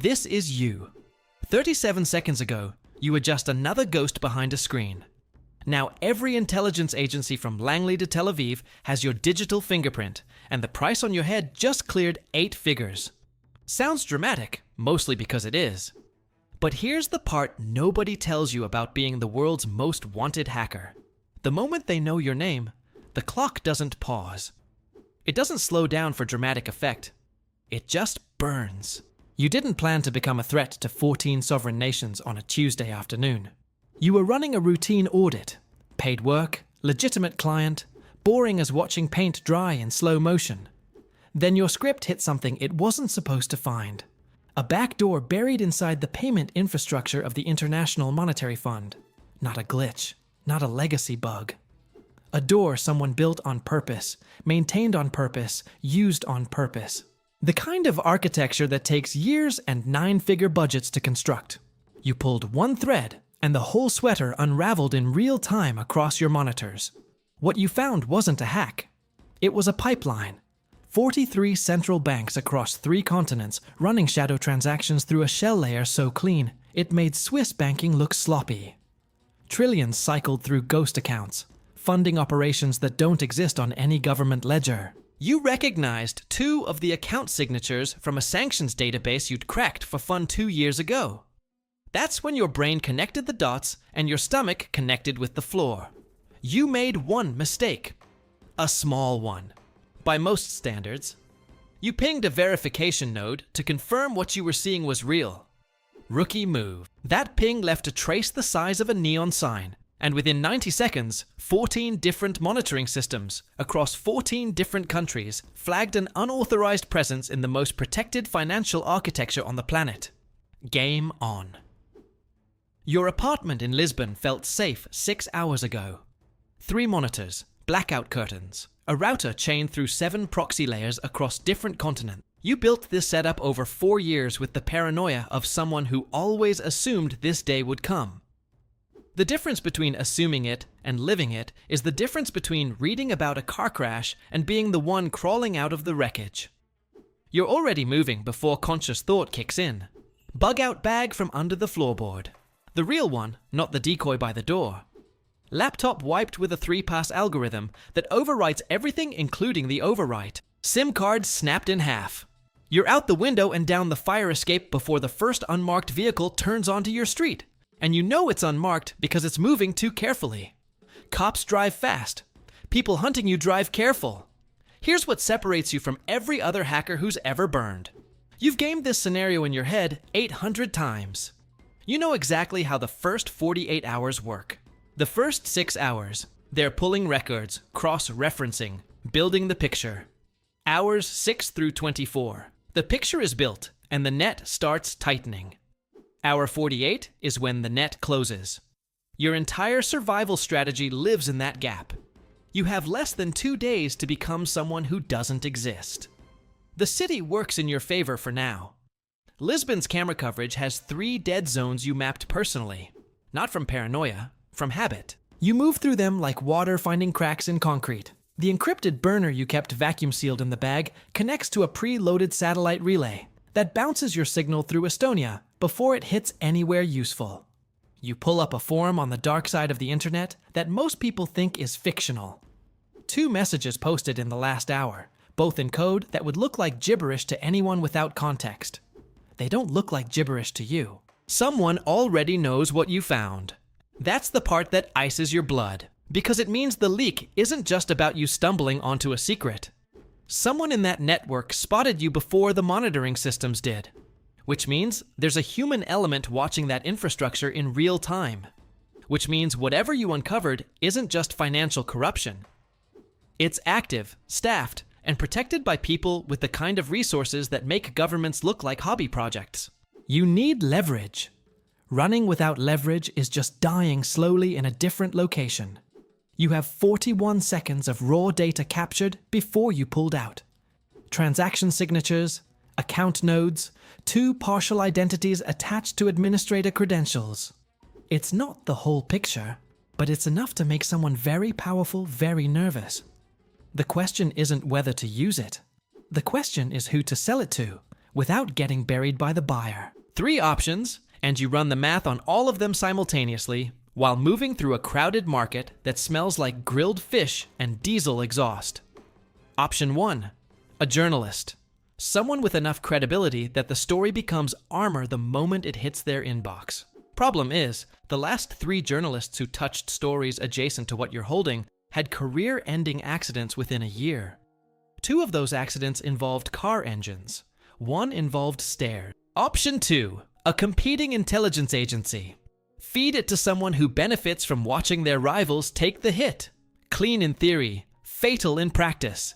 This is you. 37 seconds ago, you were just another ghost behind a screen. Now every intelligence agency from Langley to Tel Aviv has your digital fingerprint, and the price on your head just cleared 8 figures. Sounds dramatic, mostly because it is. But here's the part nobody tells you about being the world's most wanted hacker. The moment they know your name, the clock doesn't pause. It doesn't slow down for dramatic effect. It just burns. You didn't plan to become a threat to 14 sovereign nations on a Tuesday afternoon. You were running a routine audit. Paid work, legitimate client, boring as watching paint dry in slow motion. Then your script hit something it wasn't supposed to find. A backdoor buried inside the payment infrastructure of the International Monetary Fund. Not a glitch, not a legacy bug. A door someone built on purpose, maintained on purpose, used on purpose. The kind of architecture that takes years and 9-figure budgets to construct. You pulled one thread, and the whole sweater unraveled in real time across your monitors. What you found wasn't a hack. It was a pipeline. 43 central banks across 3 continents running shadow transactions through a shell layer so clean, it made Swiss banking look sloppy. Trillions cycled through ghost accounts, funding operations that don't exist on any government ledger. You recognized 2 of the account signatures from a sanctions database you'd cracked for fun 2 years ago. That's when your brain connected the dots and your stomach connected with the floor. You made one mistake. A small one. By most standards. You pinged a verification node to confirm what you were seeing was real. Rookie move. That ping left a trace the size of a neon sign, and within 90 seconds, 14 different monitoring systems across 14 different countries flagged an unauthorized presence in the most protected financial architecture on the planet. Game on. Your apartment in Lisbon felt safe 6 hours ago. 3 monitors, blackout curtains, a router chained through 7 proxy layers across different continents. You built this setup over 4 years with the paranoia of someone who always assumed this day would come. The difference between assuming it and living it is the difference between reading about a car crash and being the one crawling out of the wreckage. You're already moving before conscious thought kicks in. Bug out bag from under the floorboard. The real one, not the decoy by the door. Laptop wiped with a 3-pass algorithm that overwrites everything including the overwrite. SIM card snapped in half. You're out the window and down the fire escape before the first unmarked vehicle turns onto your street. And you know it's unmarked because it's moving too carefully. Cops drive fast. People hunting you drive careful. Here's what separates you from every other hacker who's ever burned. You've gamed this scenario in your head 800 times. You know exactly how the first 48 hours work. The first 6 hours, they're pulling records, cross-referencing, building the picture. Hours 6 through 24, the picture is built and the net starts tightening. Hour 48 is when the net closes. Your entire survival strategy lives in that gap. You have less than 2 days to become someone who doesn't exist. The city works in your favor for now. Lisbon's camera coverage has 3 dead zones you mapped personally, not from paranoia. From habit. You move through them like water finding cracks in concrete. The encrypted burner you kept vacuum sealed in the bag connects to a pre-loaded satellite relay that bounces your signal through Estonia before it hits anywhere useful. You pull up a forum on the dark side of the internet that most people think is fictional. 2 messages posted in the last hour, both in code that would look like gibberish to anyone without context. They don't look like gibberish to you. Someone already knows what you found. That's the part that ices your blood, because it means the leak isn't just about you stumbling onto a secret. Someone in that network spotted you before the monitoring systems did, which means there's a human element watching that infrastructure in real time, which means whatever you uncovered isn't just financial corruption. It's active, staffed, and protected by people with the kind of resources that make governments look like hobby projects. You need leverage. Running without leverage is just dying slowly in a different location. You have 41 seconds of raw data captured before you pulled out. Transaction signatures, account nodes, 2 partial identities attached to administrator credentials. It's not the whole picture, but it's enough to make someone very powerful very nervous. The question isn't whether to use it. The question is who to sell it to, without getting buried by the buyer. 3 options, and you run the math on all of them simultaneously while moving through a crowded market that smells like grilled fish and diesel exhaust. Option 1. A journalist. Someone with enough credibility that the story becomes armor the moment it hits their inbox. Problem is, the last 3 journalists who touched stories adjacent to what you're holding had career-ending accidents within a year. 2 of those accidents involved car engines. 1 involved stairs. Option 2. A competing intelligence agency. Feed it to someone who benefits from watching their rivals take the hit. Clean in theory, fatal in practice.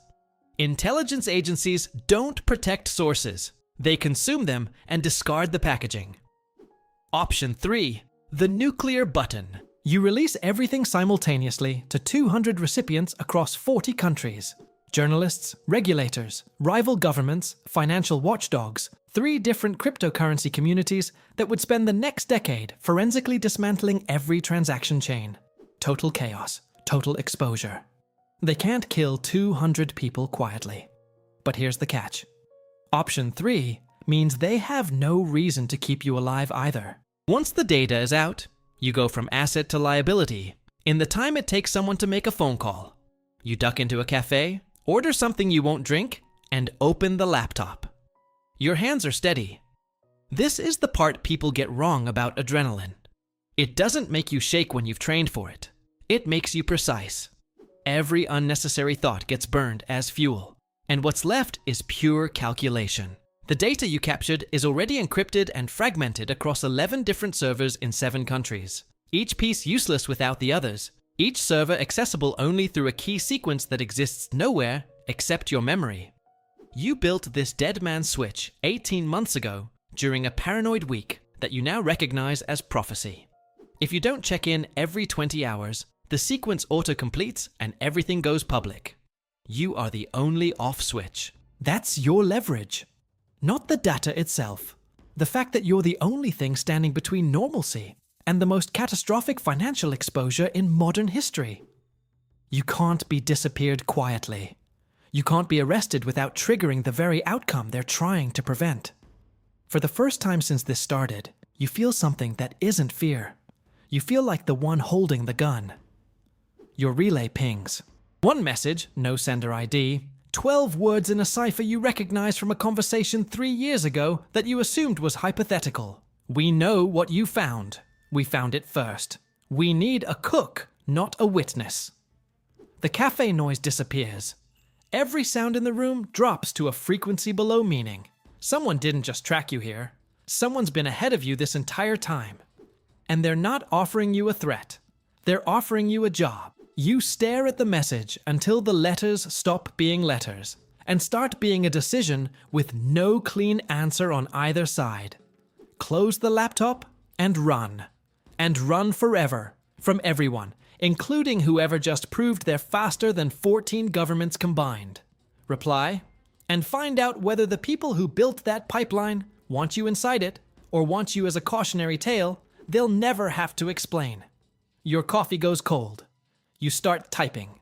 Intelligence agencies don't protect sources. They consume them and discard the packaging. Option 3. The nuclear button. You release everything simultaneously to 200 recipients across 40 countries. Journalists, regulators, rival governments, financial watchdogs, 3 different cryptocurrency communities that would spend the next decade forensically dismantling every transaction chain. Total chaos, total exposure. They can't kill 200 people quietly. But here's the catch. Option 3 means they have no reason to keep you alive either. Once the data is out, you go from asset to liability in the time it takes someone to make a phone call. You duck into a cafe, order something you won't drink, and open the laptop. Your hands are steady. This is the part people get wrong about adrenaline. It doesn't make you shake when you've trained for it. It makes you precise. Every unnecessary thought gets burned as fuel, and what's left is pure calculation. The data you captured is already encrypted and fragmented across 11 different servers in 7 countries. Each piece useless without the others. Each server accessible only through a key sequence that exists nowhere except your memory. You built this dead man switch 18 months ago during a paranoid week that you now recognize as prophecy. If you don't check in every 20 hours, the sequence auto-completes and everything goes public. You are the only off switch. That's your leverage. Not the data itself. The fact that you're the only thing standing between normalcy and the most catastrophic financial exposure in modern history. You can't be disappeared quietly. You can't be arrested without triggering the very outcome they're trying to prevent. For the first time since this started, you feel something that isn't fear. You feel like the one holding the gun. Your relay pings. 1 message, no sender ID, 12 words in a cipher you recognize from a conversation 3 years ago that you assumed was hypothetical. We know what you found. We found it first. We need a cook, not a witness. The cafe noise disappears. Every sound in the room drops to a frequency below meaning. Someone didn't just track you here. Someone's been ahead of you this entire time. And they're not offering you a threat. They're offering you a job. You stare at the message until the letters stop being letters and start being a decision with no clean answer on either side. Close the laptop and run. And run forever from everyone, including whoever just proved they're faster than 14 governments combined. Reply, and find out whether the people who built that pipeline want you inside it or want you as a cautionary tale they'll never have to explain. Your coffee goes cold. You start typing.